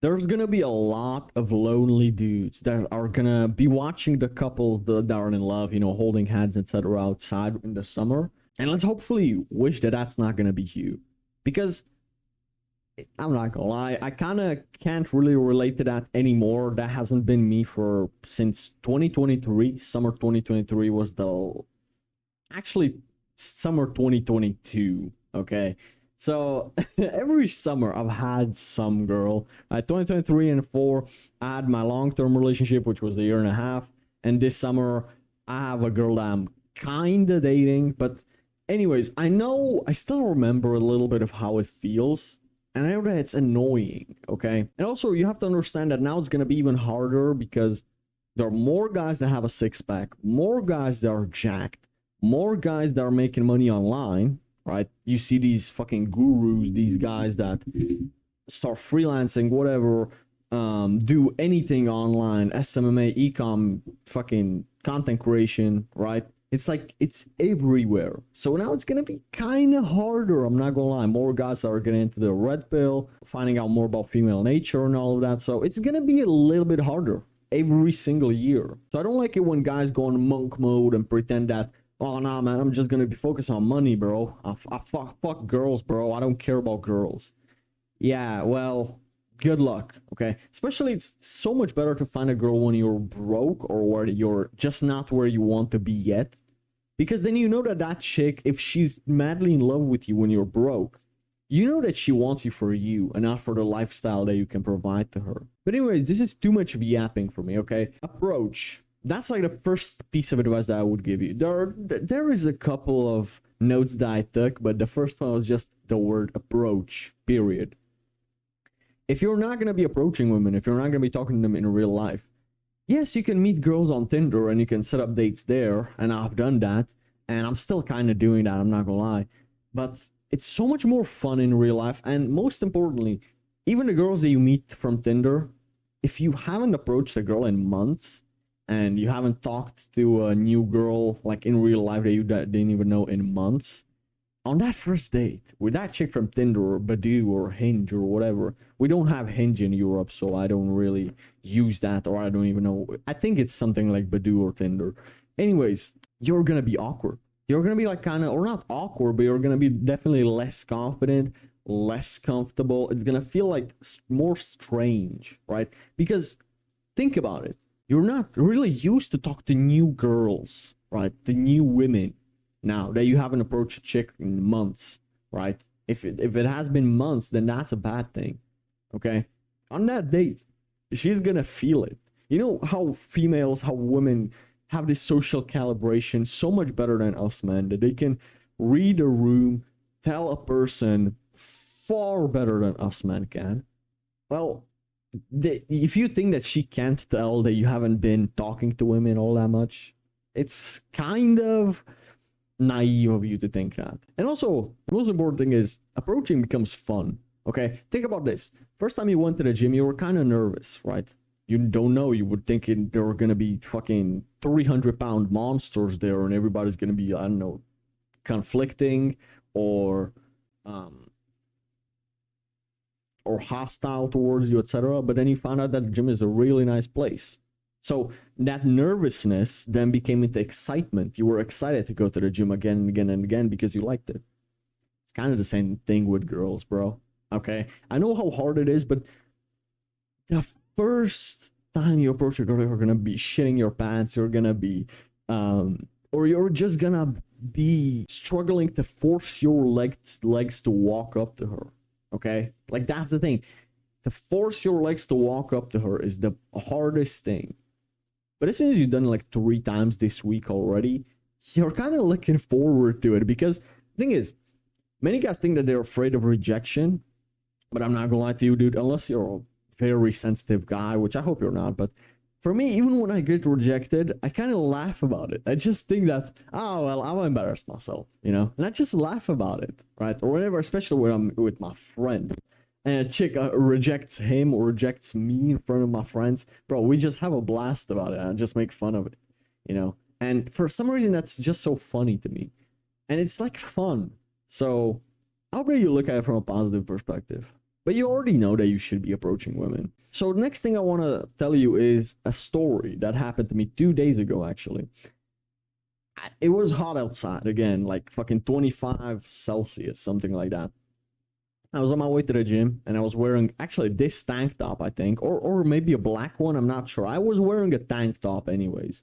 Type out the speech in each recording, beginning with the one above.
there's gonna be a lot of lonely dudes that are gonna be watching the couples that are in love, holding hands, etc., outside in the summer. And let's hopefully wish that that's not gonna be you, because I'm not gonna lie, I kind of can't really relate to that anymore. That hasn't been me for since 2023. Summer 2023 was the actually summer 2022. Okay, so every summer I've had some girl. 2023 and 4, I had my long-term relationship, which was a year and a half, and this summer I have a girl that I'm kind of dating. But anyways, I still remember a little bit of how it feels, and I know that it's annoying. Okay, and also you have to understand that now it's gonna be even harder because there are more guys that have a six-pack, more guys that are jacked, more guys that are making money online, right? You see these fucking gurus, these guys that start freelancing, whatever, do anything online, SMMA, ecom, fucking content creation, right? It's like it's everywhere. So now it's gonna be kind of harder. I'm not gonna lie. More guys are getting into the red pill, finding out more about female nature and all of that. So it's gonna be a little bit harder every single year. So I don't like it when guys go in monk mode and pretend that, oh nah man, I'm just gonna be focused on money, bro. I fuck girls, bro. I don't care about girls. Yeah, well, good luck, okay? Especially it's so much better to find a girl when you're broke or where you're just not where you want to be yet. Because then you know that that chick, if she's madly in love with you when you're broke, you know that she wants you for you and not for the lifestyle that you can provide to her. But anyways, this is too much yapping for me, okay? Approach. That's like the first piece of advice that I would give you. There is a couple of notes that I took, but the first one was just the word approach, period. If you're not going to be approaching women, if you're not going to be talking to them in real life, yes, you can meet girls on Tinder and you can set up dates there, and I've done that, and I'm still kind of doing that, I'm not going to lie. But it's so much more fun in real life, and most importantly, even the girls that you meet from Tinder, if you haven't approached a girl in months and you haven't talked to a new girl like in real life that you didn't even know in months, on that first date with that chick from Tinder or Badoo or Hinge or whatever, we don't have Hinge in Europe, so I don't really use that, or I don't even know. I think it's something like Badoo or Tinder. Anyways, you're gonna be awkward. You're gonna be like kind of, or not awkward, but you're gonna be definitely less confident, less comfortable. It's gonna feel like more strange, right? Because think about it. You're not really used to talk to new girls, right? The new women now that you haven't approached a chick in months, right? If it has been months, then that's a bad thing. Okay? On that date, she's gonna feel it. You know how females, how women have this social calibration so much better than us men, that they can read a room, tell a person far better than us men can. Well, if you think that she can't tell that you haven't been talking to women all that much, it's kind of naive of you to think that. And also, the most important thing is approaching becomes fun. Okay, think about this. First time you went to the gym, you were kind of nervous, right? You don't know. You would think there were gonna be fucking 300-pound monsters there, and everybody's gonna be, I don't know, conflicting or hostile towards you, etc. But then you found out that the gym is a really nice place. So that nervousness then became into excitement. You were excited to go to the gym again and again and again because you liked it. It's kind of the same thing with girls, bro. Okay? I know how hard it is, but the first time you approach a girl, you're gonna be shitting your pants. You're gonna be, or you're just gonna be struggling to force your legs to walk up to her. Okay? Like, that's the thing. To force your legs to walk up to her is the hardest thing. But as soon as you've done like 3 times this week already, you're kind of looking forward to it. Because the thing is, many guys think that they're afraid of rejection. But I'm not gonna lie to you, dude, unless you're a very sensitive guy, which I hope you're not. But for me, even when I get rejected, I kind of laugh about it. I just think that, oh, well, I'll embarrass myself, And I just laugh about it, right? Or whenever, especially when I'm with my friend, and a chick rejects him or rejects me in front of my friends, bro, we just have a blast about it and just make fun of it. And for some reason, that's just so funny to me. And it's like fun. So how about you look at it from a positive perspective? but you already know that you should be approaching women. So the next thing I want to tell you is a story that happened to me 2 days ago, actually. It was hot outside again, like fucking 25 Celsius, something like that. I was on my way to the gym and I was wearing actually this tank top, I think, or maybe a black one. I'm not sure. I was wearing a tank top, anyways.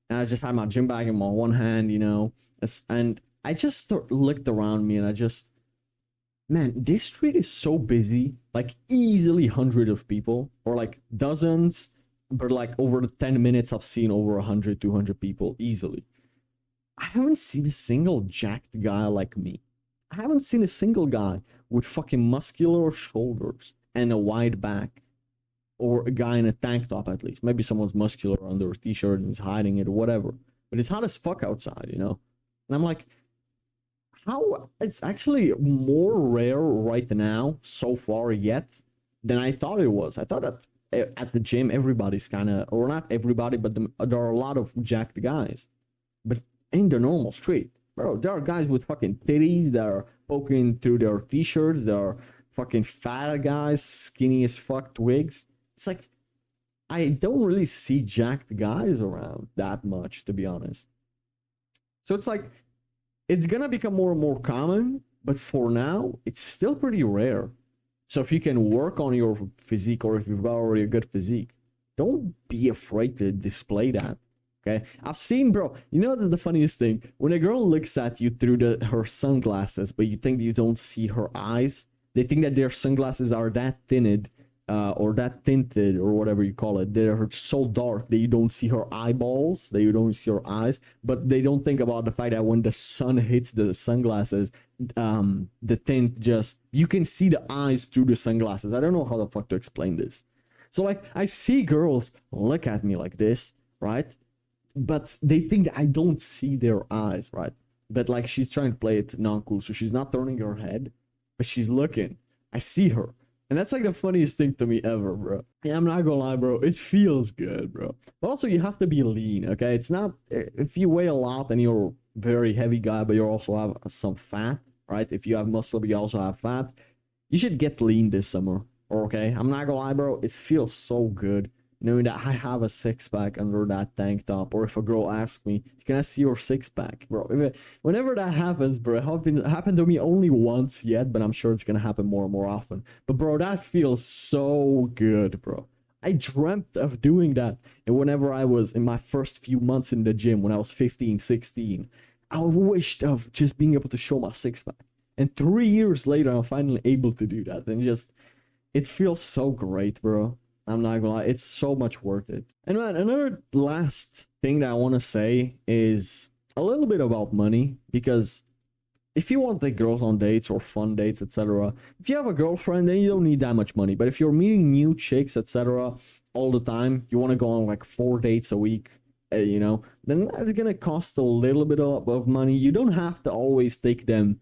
And I just had my gym bag in my one hand, you know, and I just looked around me and I just, man, this street is so busy, like easily hundreds of people or like dozens, but like over the 10 minutes I've seen over 100, 200 people easily. I haven't seen a single jacked guy like me. I haven't seen a single guy with fucking muscular shoulders and a wide back. Or a guy in a tank top, at least. Maybe someone's muscular under a t-shirt and is hiding it or whatever. But it's hot as fuck outside, you know? And I'm like, how? It's actually more rare right now, so far yet, than I thought it was. I thought that at the gym, everybody's kind of, or not everybody, but there are a lot of jacked guys. But in the normal street, bro, there are guys with fucking titties that are poking through their t-shirts. There are fucking fat guys, skinny as fuck twigs. It's like, I don't really see jacked guys around that much, to be honest. So it's like, it's gonna become more and more common, but for now, it's still pretty rare. So if you can work on your physique, or if you've got already a good physique, don't be afraid to display that. Okay, I've seen, bro, you know the funniest thing? When a girl looks at you through her sunglasses, but you think you don't see her eyes, they think that their sunglasses are that tinted, or that tinted, or whatever you call it. They're so dark that you don't see her eyeballs, that you don't see her eyes, but they don't think about the fact that when the sun hits the sunglasses, the tint just, you can see the eyes through the sunglasses. I don't know how the fuck to explain this. So like, I see girls look at me like this, right? But they think that I don't see their eyes, right? But like, she's trying to play it non-cool, so she's not turning her head, but she's looking. I see her. And that's like the funniest thing to me ever, bro. Yeah, I'm not gonna lie, bro. It feels good, bro. But also, you have to be lean, okay? It's not, if you weigh a lot and you're a very heavy guy, but you also have some fat, right? If you have muscle, but you also have fat, you should get lean this summer, okay? I'm not gonna lie, bro. It feels so good knowing that I have a six-pack under that tank top. Or if a girl asks me, can I see your six-pack, bro? Whenever that happens, bro, it happened to me only once yet, but I'm sure it's gonna happen more and more often. But bro, that feels so good, bro. I dreamt of doing that. And whenever I was in my first few months in the gym, when I was 15, 16, I wished of just being able to show my six-pack. And 3 years later, I'm finally able to do that. And just, it feels so great, bro. I'm not gonna lie, it's so much worth it. And man, another last thing that I want to say is a little bit about money, because if you want to take girls on dates or fun dates, etc., if you have a girlfriend, then you don't need that much money. But if you're meeting new chicks, etc., all the time, you want to go on like 4 dates a week, you know, then that's gonna cost a little bit of money. You don't have to always take them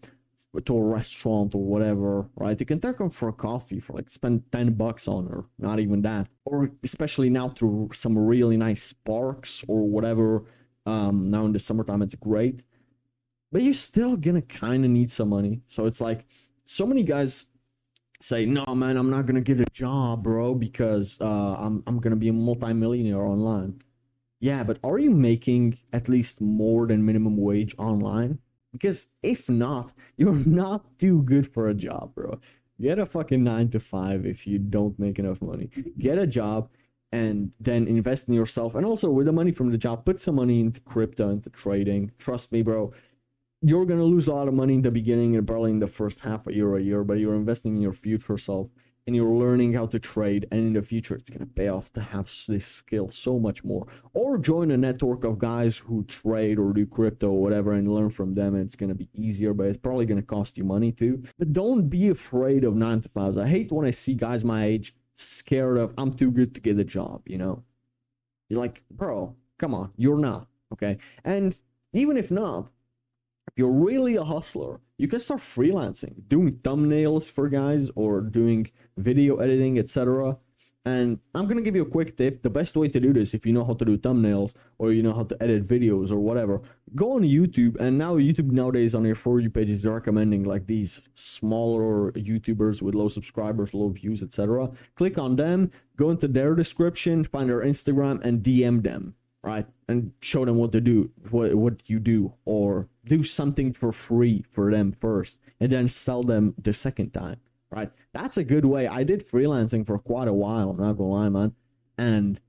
to a restaurant or whatever, right? You can take them for a coffee, for like spend $10 on her, not even that. Or especially now through some really nice sparks or whatever. Now in the summertime, it's great. But you're still gonna kind of need some money. So it's like, so many guys say, no man, I'm not gonna get a job, bro, because I'm gonna be a multi-millionaire online. Yeah, but are you making at least more than minimum wage online? Because if not, you're not too good for a job, bro. Get a fucking 9 to 5 if you don't make enough money. Get a job and then invest in yourself. And also with the money from the job, put some money into crypto, into trading. Trust me, bro. You're going to lose a lot of money in the beginning and probably in the first half a year, but you're investing in your future self. And you're learning how to trade, and in the future it's going to pay off to have this skill so much more. Or join a network of guys who trade or do crypto or whatever and learn from them, and it's going to be easier, but it's probably going to cost you money too. But don't be afraid of 9 to 5s. I hate when I see guys my age scared of, I'm too good to get a job, you know? You're like, bro, come on, you're not, okay? And even if not, if you're really a hustler, you can start freelancing, doing thumbnails for guys or doing video editing, etc. And I'm gonna give you a quick tip. The best way to do this, if you know how to do thumbnails or you know how to edit videos or whatever, go on YouTube. And now YouTube nowadays on your For You page is recommending like these smaller YouTubers with low subscribers, low views, etc. Click on them, go into their description, find their Instagram, and DM them, right? And show them what to do, what you do, or do something for free for them first, and then sell them the second time. Right, that's a good way. I did freelancing for quite a while, I'm not gonna lie, man, and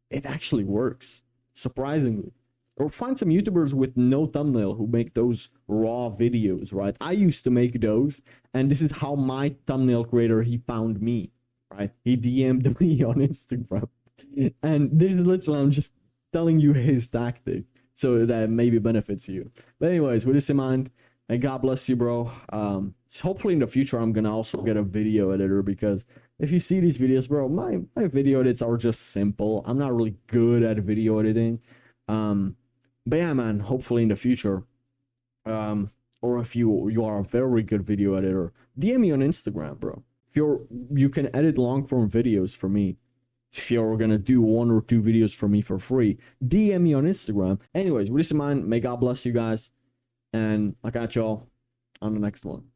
it actually works, surprisingly. Or find some YouTubers with no thumbnail who make those raw videos, right? I used to make those, and this is how my thumbnail creator, he found me, right? He DM'd me on Instagram, and this is literally, I'm just telling you his tactic so that maybe benefits you. But anyways, with this in mind, and God bless you, bro. Hopefully in the future, I'm gonna also get a video editor, because if you see these videos, bro, my video edits are just simple. I'm not really good at video editing. But yeah, man, hopefully in the future, or if you are a very good video editor, DM me on Instagram, bro. If you can edit long form videos for me. If you're gonna do 1 or 2 videos for me for free, DM me on Instagram. Anyways, with this in mind, may God bless you guys. And I'll catch y'all on the next one.